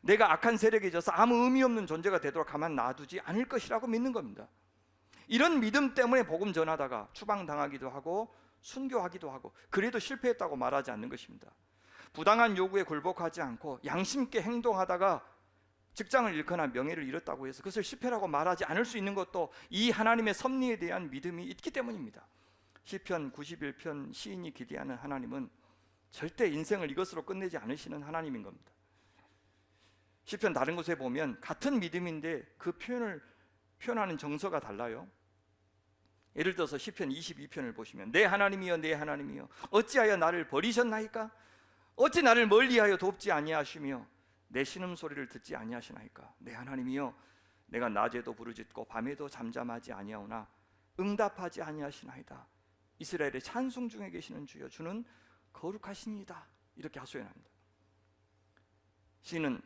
내가 악한 세력에 져서 아무 의미 없는 존재가 되도록 가만 놔두지 않을 것이라고 믿는 겁니다. 이런 믿음 때문에 복음 전하다가 추방당하기도 하고 순교하기도 하고, 그래도 실패했다고 말하지 않는 것입니다. 부당한 요구에 굴복하지 않고 양심 있게 행동하다가 직장을 잃거나 명예를 잃었다고 해서 그것을 실패라고 말하지 않을 수 있는 것도 이 하나님의 섭리에 대한 믿음이 있기 때문입니다. 시편 91편 시인이 기대하는 하나님은 절대 인생을 이것으로 끝내지 않으시는 하나님인 겁니다. 시편 다른 곳에 보면 같은 믿음인데 그 표현을 표현하는 정서가 달라요. 예를 들어서 시편 22편을 보시면, 내 하나님이여 내 하나님이여 어찌하여 나를 버리셨나이까? 어찌 나를 멀리하여 돕지 아니하시며 내 신음소리를 듣지 아니하시나이까? 내 하나님이여 내가 낮에도 부르짖고 밤에도 잠잠하지 아니하오나 응답하지 아니하시나이다. 이스라엘의 찬송 중에 계시는 주여 주는 거룩하시니이다. 이렇게 하소연합니다. 시인은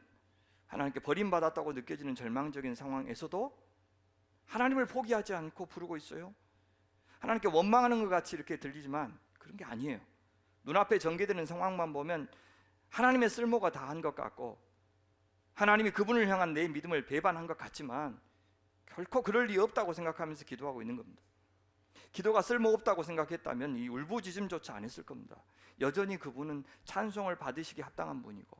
하나님께 버림받았다고 느껴지는 절망적인 상황에서도 하나님을 포기하지 않고 부르고 있어요. 하나님께 원망하는 것 같이 이렇게 들리지만 그런 게 아니에요. 눈앞에 전개되는 상황만 보면 하나님의 쓸모가 다한 것 같고 하나님이 그분을 향한 내 믿음을 배반한 것 같지만 결코 그럴 리 없다고 생각하면서 기도하고 있는 겁니다. 기도가 쓸모없다고 생각했다면 이 울부짖음조차 안 했을 겁니다. 여전히 그분은 찬송을 받으시기 합당한 분이고,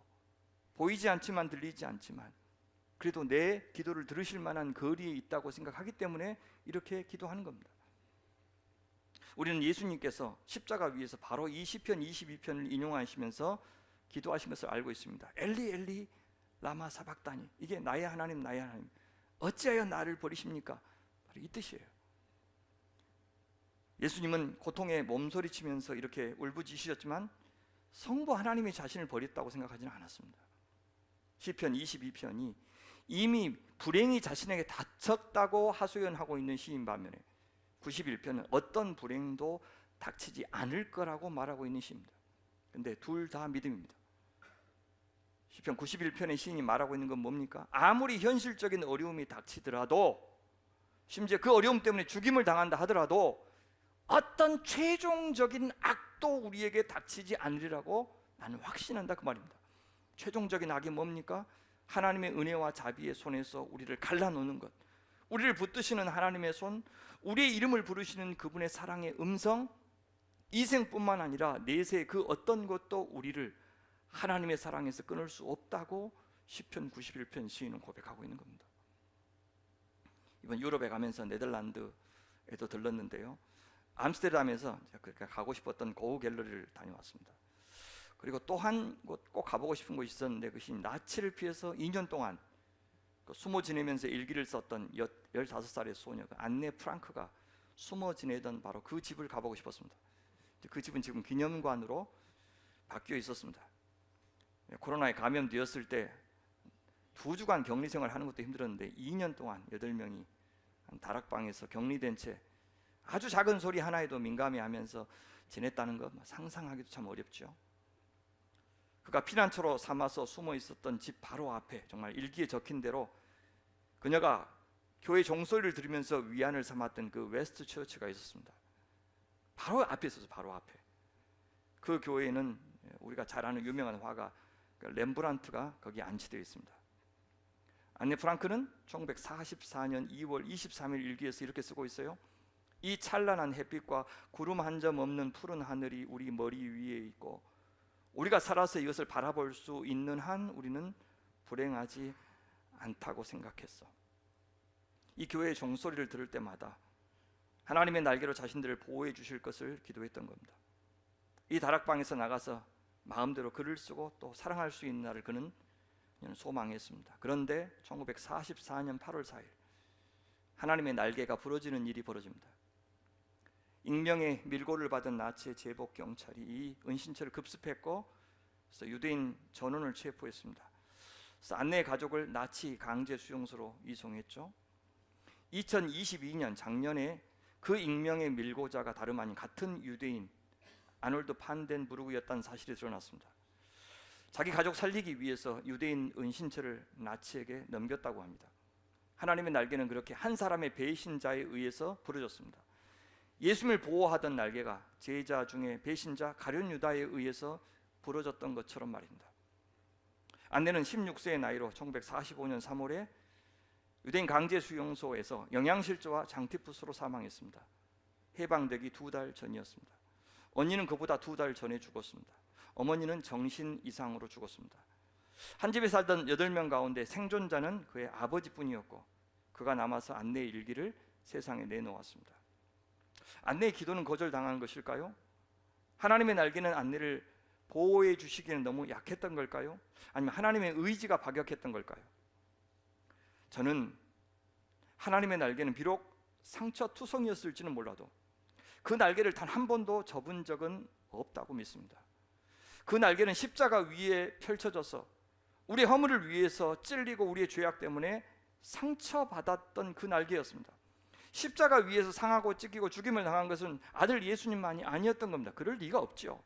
보이지 않지만 들리지 않지만 그래도 내 기도를 들으실 만한 거리에 있다고 생각하기 때문에 이렇게 기도하는 겁니다. 우리는 예수님께서 십자가 위에서 바로 이 시편 22편을 인용하시면서 기도하신 것을 알고 있습니다. 엘리 엘리 라마 사박다니, 이게 나의 하나님 나의 하나님 어찌하여 나를 버리십니까? 바로 이 뜻이에요. 예수님은 고통에 몸소리치면서 이렇게 울부짖으셨지만 성부 하나님이 자신을 버렸다고 생각하지는 않았습니다. 시편 22편이 이미 불행이 자신에게 닥쳤다고 하소연하고 있는 시인 반면에 91편은 어떤 불행도 닥치지 않을 거라고 말하고 있는 시입니다. 근데 둘 다 믿음입니다. 시편 91편의 시인이 말하고 있는 건 뭡니까? 아무리 현실적인 어려움이 닥치더라도, 심지어 그 어려움 때문에 죽임을 당한다 하더라도 어떤 최종적인 악도 우리에게 닥치지 않으리라고 나는 확신한다, 그 말입니다. 최종적인 악이 뭡니까? 하나님의 은혜와 자비의 손에서 우리를 갈라놓는 것, 우리를 붙드시는 하나님의 손, 우리의 이름을 부르시는 그분의 사랑의 음성, 이생뿐만 아니라 내세 그 어떤 것도 우리를 하나님의 사랑에서 끊을 수 없다고 시편 91편 시인은 고백하고 있는 겁니다. 이번 유럽에 가면서 네덜란드에도 들렀는데요, 암스테르담에서 제가 가고 싶었던 고흐 갤러리를 다녀왔습니다. 그리고 또 한 곳 꼭 가보고 싶은 곳이 있었는데, 그것이 나치를 피해서 2년 동안 숨어 지내면서 일기를 썼던 15살의 소녀 안네 프랑크가 숨어 지내던 바로 그 집을 가보고 싶었습니다. 그 집은 지금 기념관으로 바뀌어 있었습니다. 코로나에 감염되었을 때 2주간 격리 생활을 하는 것도 힘들었는데 2년 동안 8명이 다락방에서 격리된 채 아주 작은 소리 하나에도 민감해하면서 지냈다는 것 상상하기도 참 어렵죠. 그가 피난처로 삼아서 숨어 있었던 집 바로 앞에, 정말 일기에 적힌 대로 그녀가 교회 종소리를 들으면서 위안을 삼았던 그 웨스트 처치가 있었습니다. 바로 앞에 있어서 바로 앞에. 그 교회에는 우리가 잘 아는 유명한 화가 렘브란트가 거기 안치되어 있습니다. 안네 프랑크는 1944년 2월 23일 일기에서 이렇게 쓰고 있어요. 이 찬란한 햇빛과 구름 한 점 없는 푸른 하늘이 우리 머리 위에 있고 우리가 살아서 이것을 바라볼 수 있는 한 우리는 불행하지 않다고 생각했어. 이 교회의 종소리를 들을 때마다 하나님의 날개로 자신들을 보호해 주실 것을 기도했던 겁니다. 이 다락방에서 나가서 마음대로 글을 쓰고 또 사랑할 수 있는 날을 그는 소망했습니다. 그런데 1944년 8월 4일 하나님의 날개가 부러지는 일이 벌어집니다. 익명의 밀고를 받은 나치의 제복 경찰이 이 은신처를 급습했고 그래서 유대인 전원을 체포했습니다. 그래서 안네의 가족을 나치 강제 수용소로 이송했죠. 2022년 작년에 그 익명의 밀고자가 다름 아닌 같은 유대인 아놀드 판덴부르그였다는 사실이 드러났습니다. 자기 가족 살리기 위해서 유대인 은신처를 나치에게 넘겼다고 합니다. 하나님의 날개는 그렇게 한 사람의 배신자에 의해서 부러졌습니다. 예수님을 보호하던 날개가 제자 중에 배신자 가룟 유다에 의해서 부러졌던 것처럼 말입니다. 안네는 16세의 나이로 1945년 3월에 유대인 강제 수용소에서 영양실조와 장티푸스로 사망했습니다. 해방되기 2달 전이었습니다. 언니는 그보다 2달 전에 죽었습니다. 어머니는 정신 이상으로 죽었습니다. 한 집에 살던 8명 가운데 생존자는 그의 아버지뿐이었고 그가 남아서 안네의 일기를 세상에 내놓았습니다. 안네의 기도는 거절당한 것일까요? 하나님의 날개는 안네를 보호해 주시기에는 너무 약했던 걸까요? 아니면 하나님의 의지가 박약했던 걸까요? 저는 하나님의 날개는 비록 상처투성이었을지는 몰라도 그 날개를 단 한 번도 접은 적은 없다고 믿습니다. 그 날개는 십자가 위에 펼쳐져서 우리의 허물을 위해서 찔리고 우리의 죄악 때문에 상처받았던 그 날개였습니다. 십자가 위에서 상하고 찢기고 죽임을 당한 것은 아들 예수님만이 아니었던 겁니다. 그럴 리가 없죠.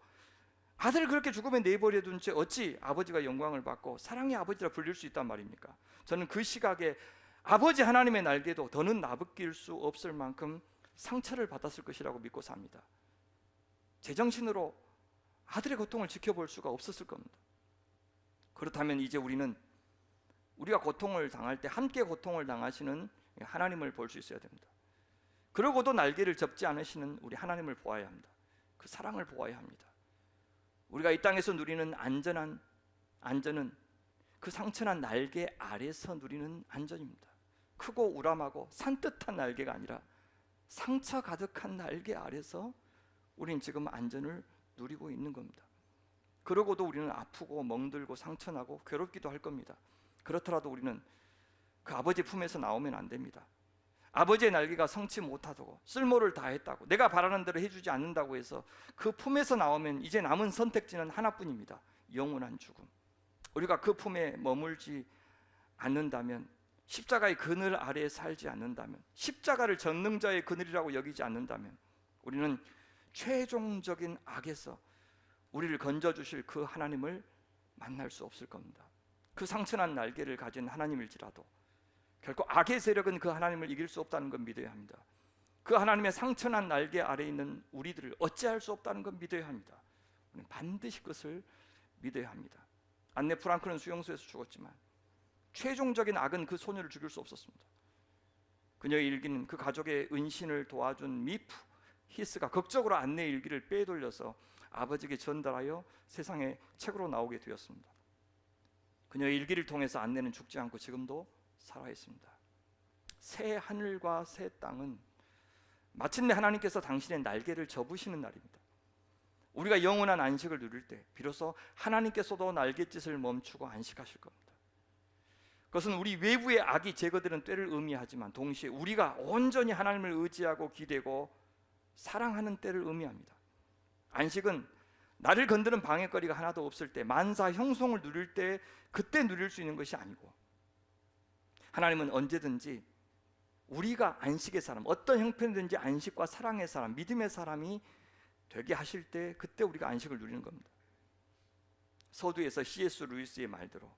아들을 그렇게 죽음에 내버려 둔 채 어찌 아버지가 영광을 받고 사랑의 아버지라 불릴 수 있단 말입니까? 저는 그 시각에 아버지 하나님의 날개도 더는 나부낄 수 없을 만큼 상처를 받았을 것이라고 믿고 삽니다. 제정신으로 아들의 고통을 지켜볼 수가 없었을 겁니다. 그렇다면 이제 우리는 우리가 고통을 당할 때 함께 고통을 당하시는 하나님을 볼 수 있어야 됩니다. 그러고도 날개를 접지 않으시는 우리 하나님을 보아야 합니다. 그 사랑을 보아야 합니다. 우리가 이 땅에서 누리는 안전은 그 상처난 날개 아래서 누리는 안전입니다. 크고 우람하고 산뜻한 날개가 아니라 상처 가득한 날개 아래서 우리는 지금 안전을 누리고 있는 겁니다. 그러고도 우리는 아프고 멍들고 상처나고 괴롭기도 할 겁니다. 그렇더라도 우리는 그 아버지 품에서 나오면 안 됩니다. 아버지의 날개가 성치 못하다고 쓸모를 다했다고 내가 바라는 대로 해주지 않는다고 해서 그 품에서 나오면 이제 남은 선택지는 하나뿐입니다. 영원한 죽음. 우리가 그 품에 머물지 않는다면, 십자가의 그늘 아래에 살지 않는다면, 십자가를 전능자의 그늘이라고 여기지 않는다면 우리는 최종적인 악에서 우리를 건져주실 그 하나님을 만날 수 없을 겁니다. 그 상처난 날개를 가진 하나님일지라도 결코 악의 세력은 그 하나님을 이길 수 없다는 건 믿어야 합니다. 그 하나님의 상처난 날개 아래에 있는 우리들을 어찌할 수 없다는 건 믿어야 합니다. 우리는 반드시 그것을 믿어야 합니다. 안네 프랑크는 수용소에서 죽었지만 최종적인 악은 그 소녀를 죽일 수 없었습니다. 그녀의 일기는 그 가족의 은신을 도와준 미프 히스가 극적으로 안네의 일기를 빼돌려서 아버지에게 전달하여 세상에 책으로 나오게 되었습니다. 그녀의 일기를 통해서 안네는 죽지 않고 지금도 살아있습니다. 새 하늘과 새 땅은 마침내 하나님께서 당신의 날개를 접으시는 날입니다. 우리가 영원한 안식을 누릴 때 비로소 하나님께서도 날갯짓을 멈추고 안식하실 겁니다. 그것은 우리 외부의 악이 제거되는 때를 의미하지만 동시에 우리가 온전히 하나님을 의지하고 기대고 사랑하는 때를 의미합니다. 안식은 나를 건드는 방해거리가 하나도 없을 때, 만사 형통을 누릴 때 그때 누릴 수 있는 것이 아니고, 하나님은 언제든지 우리가 안식의 사람, 어떤 형편이든지 안식과 사랑의 사람, 믿음의 사람이 되게 하실 때 그때 우리가 안식을 누리는 겁니다. 서두에서 C.S. 루이스의 말대로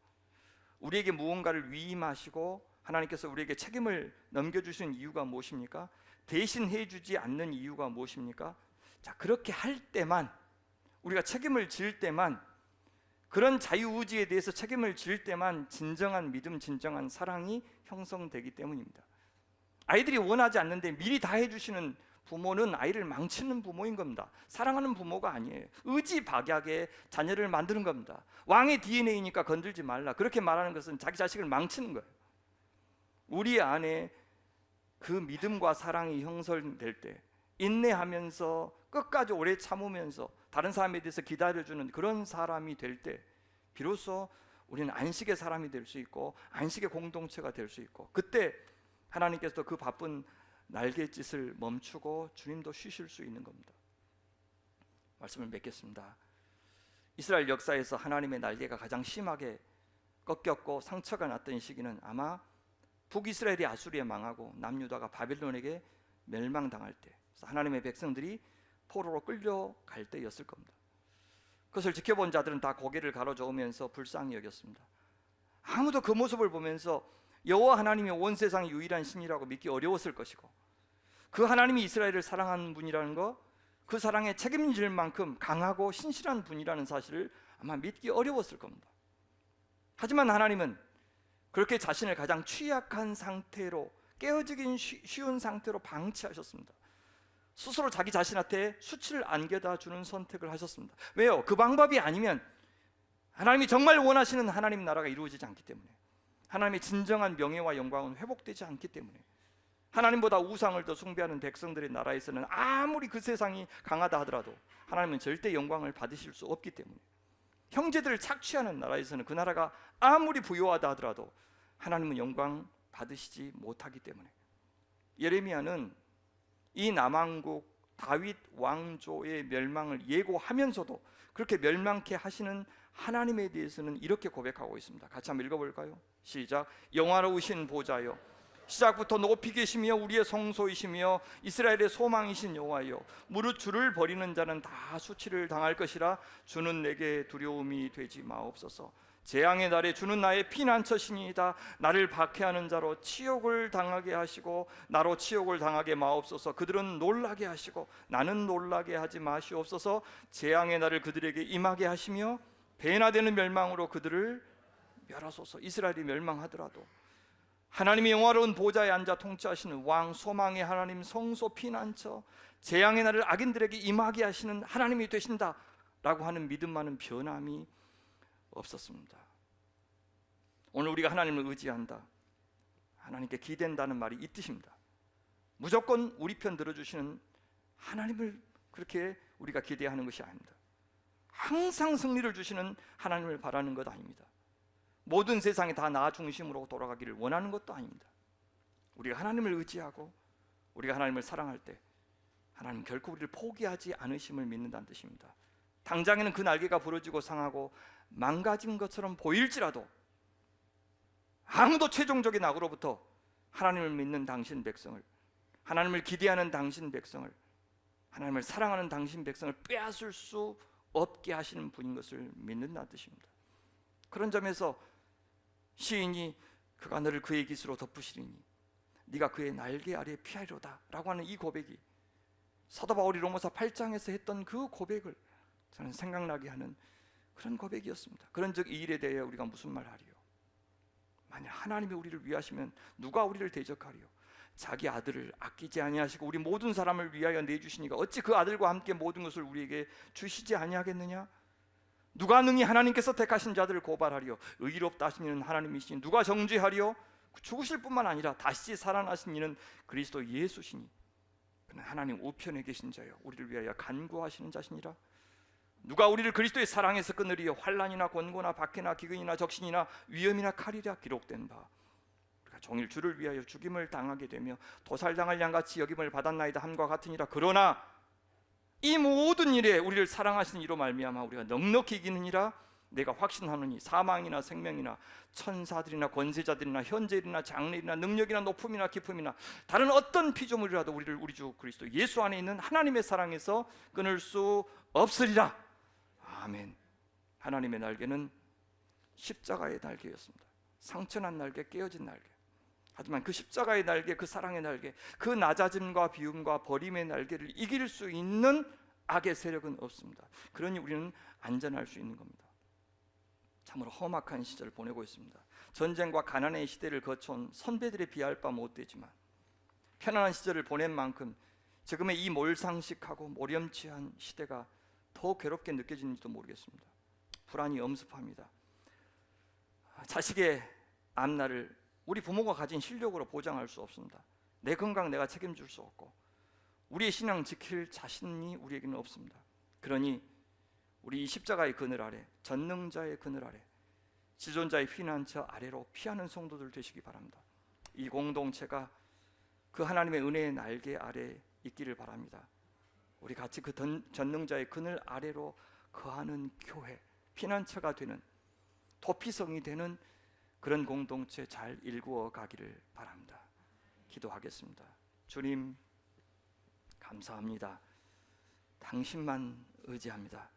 우리에게 무언가를 위임하시고 하나님께서 우리에게 책임을 넘겨주신 이유가 무엇입니까? 대신 해주지 않는 이유가 무엇입니까? 자, 그렇게 할 때만, 우리가 책임을 질 때만, 그런 자유의지에 대해서 책임을 질 때만 진정한 믿음, 진정한 사랑이 형성되기 때문입니다. 아이들이 원하지 않는데 미리 다 해주시는 부모는 아이를 망치는 부모인 겁니다. 사랑하는 부모가 아니에요. 의지박약에 자녀를 만드는 겁니다. 왕의 DNA니까 건들지 말라, 그렇게 말하는 것은 자기 자식을 망치는 거예요. 우리 안에 그 믿음과 사랑이 형성될 때, 인내하면서 끝까지 오래 참으면서 다른 사람에 대해서 기다려주는 그런 사람이 될 때, 비로소 우리는 안식의 사람이 될 수 있고 안식의 공동체가 될 수 있고, 그때 하나님께서 그 바쁜 날갯짓을 멈추고 주님도 쉬실 수 있는 겁니다. 말씀을 맺겠습니다. 이스라엘 역사에서 하나님의 날개가 가장 심하게 꺾였고 상처가 났던 시기는 아마 북이스라엘이 아수리에 망하고 남유다가 바빌론에게 멸망당할 때, 하나님의 백성들이 포로로 끌려갈 때였을 겁니다. 그것을 지켜본 자들은 다 고개를 가로저으면서 불쌍히 여겼습니다. 아무도 그 모습을 보면서 여호와 하나님이 온 세상의 유일한 신이라고 믿기 어려웠을 것이고, 그 하나님이 이스라엘을 사랑하는 분이라는 것, 그 사랑에 책임질 만큼 강하고 신실한 분이라는 사실을 아마 믿기 어려웠을 겁니다. 하지만 하나님은 그렇게 자신을 가장 취약한 상태로, 깨어지긴 쉬운 상태로 방치하셨습니다. 스스로 자기 자신한테 수치를 안겨다 주는 선택을 하셨습니다. 왜요? 그 방법이 아니면 하나님이 정말 원하시는 하나님 나라가 이루어지지 않기 때문에, 하나님의 진정한 명예와 영광은 회복되지 않기 때문에, 하나님보다 우상을 더 숭배하는 백성들의 나라에서는 아무리 그 세상이 강하다 하더라도 하나님은 절대 영광을 받으실 수 없기 때문에, 형제들을 착취하는 나라에서는 그 나라가 아무리 부유하다 하더라도 하나님은 영광 받으시지 못하기 때문에, 예레미야는 이 남왕국 다윗 왕조의 멸망을 예고하면서도 그렇게 멸망케 하시는 하나님에 대해서는 이렇게 고백하고 있습니다. 같이 한번 읽어볼까요? 시작. 영화로우신 보좌여, 시작부터 높이 계시며 우리의 성소이시며 이스라엘의 소망이신 여호와여, 무릇 주를 버리는 자는 다 수치를 당할 것이라. 주는 내게 두려움이 되지 마옵소서. 재앙의 날에 주는 나의 피난처시니이다. 나를 박해하는 자로 치욕을 당하게 하시고 나로 치욕을 당하게 마옵소서. 그들은 놀라게 하시고 나는 놀라게 하지 마시옵소서. 재앙의 날을 그들에게 임하게 하시며 배나되는 멸망으로 그들을 멸하소서. 이스라엘이 멸망하더라도 하나님이 영화로운 보좌에 앉아 통치하시는 왕, 소망의 하나님, 성소, 피난처, 재앙의 날을 악인들에게 임하게 하시는 하나님이 되신다라고 하는 믿음만은 변함이 없었습니다. 오늘 우리가 하나님을 의지한다, 하나님께 기댄다는 말이 이 뜻입니다. 무조건 우리 편 들어주시는 하나님을 그렇게 우리가 기대하는 것이 아닙니다. 항상 승리를 주시는 하나님을 바라는 것 아닙니다. 모든 세상이 다 나 중심으로 돌아가기를 원하는 것도 아닙니다. 우리가 하나님을 의지하고 우리가 하나님을 사랑할 때 하나님 결코 우리를 포기하지 않으심을 믿는다는 뜻입니다. 당장에는 그 날개가 부러지고 상하고 망가진 것처럼 보일지라도 아무도 최종적인 악으로부터 하나님을 믿는 당신 백성을, 하나님을 기대하는 당신 백성을, 하나님을 사랑하는 당신 백성을 빼앗을 수 없게 하시는 분인 것을 믿는다는 뜻입니다. 그런 점에서 시인이 그가 너를 그의 깃으로 덮으시리니 네가 그의 날개 아래에 피하리로다 라고 하는 이 고백이 사도 바울이 로마서 8장에서 했던 그 고백을 저는 생각나게 하는 그런 고백이었습니다. 그런즉 이 일에 대해 우리가 무슨 말하리요? 만약 하나님이 우리를 위하시면 누가 우리를 대적하리요? 자기 아들을 아끼지 아니하시고 우리 모든 사람을 위하여 내주시니까 어찌 그 아들과 함께 모든 것을 우리에게 주시지 아니하겠느냐? 누가 능히 하나님께서 택하신 자들을 고발하리요? 의롭다 하신 이는 하나님이시니 누가 정죄하리요? 죽으실 뿐만 아니라 다시 살아나신 이는 그리스도 예수시니 그는 하나님 우편에 계신 자요 우리를 위하여 간구하시는 자시니라. 누가 우리를 그리스도의 사랑에서 끊으리요? 환난이나 권고나 박해나 기근이나 적신이나 위험이나 칼이라. 기록된 바 우리가 종일 주를 위하여 죽임을 당하게 되며 도살당할 양같이 여김을 받았나이다 함과 같으니라. 그러나 이 모든 일에 우리를 사랑하신 이로 말미암아 우리가 넉넉히 이기느니라. 내가 확신하노니 사망이나 생명이나 천사들이나 권세자들이나 현재일이나 장래일이나 능력이나 높음이나 깊음이나 다른 어떤 피조물이라도 우리를 우리 주 그리스도 예수 안에 있는 하나님의 사랑에서 끊을 수 없으리라. 아멘. 하나님의 날개는 십자가의 날개였습니다. 상처난 날개, 깨어진 날개. 하지만 그 십자가의 날개, 그 사랑의 날개, 그 낮아짐과 비움과 버림의 날개를 이길 수 있는 악의 세력은 없습니다. 그러니 우리는 안전할 수 있는 겁니다. 참으로 험악한 시절을 보내고 있습니다. 전쟁과 가난의 시대를 거쳐온 선배들에 비할 바 못되지만 편안한 시절을 보낸 만큼 지금의 이 몰상식하고 모렴치한 시대가 더 괴롭게 느껴지는지도 모르겠습니다. 불안이 엄습합니다. 자식의 앞날을 우리 부모가 가진 실력으로 보장할 수 없습니다. 내 건강 내가 책임질 수 없고 우리의 신앙 지킬 자신이 우리에게는 없습니다. 그러니 우리 십자가의 그늘 아래, 전능자의 그늘 아래, 지존자의 피난처 아래로 피하는 성도들 되시기 바랍니다. 이 공동체가 그 하나님의 은혜의 날개 아래 있기를 바랍니다. 우리 같이 그 전능자의 그늘 아래로 거하는 교회, 피난처가 되는, 도피성이 되는 그런 공동체 잘 일구어 가기를 바랍니다. 기도하겠습니다. 주님, 감사합니다. 당신만 의지합니다.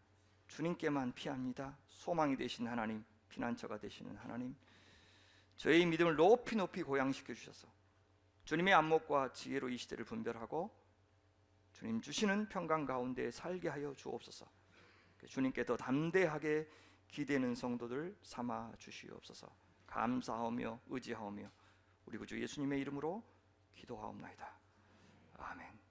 주님께만 피합니다. 소망이 되신 하나님, 피난처가 되시는 하나님, 저의 믿음을 높이 높이 고양시켜 주셔서 주님의 안목과 지혜로 이 시대를 분별하고 주님 주시는 평강 가운데 살게 하여 주옵소서. 주님께 더 담대하게 기대는 성도들 삼아 주시옵소서. 감사하며 의지하오며 우리 구주 예수님의 이름으로 기도하옵나이다. 아멘.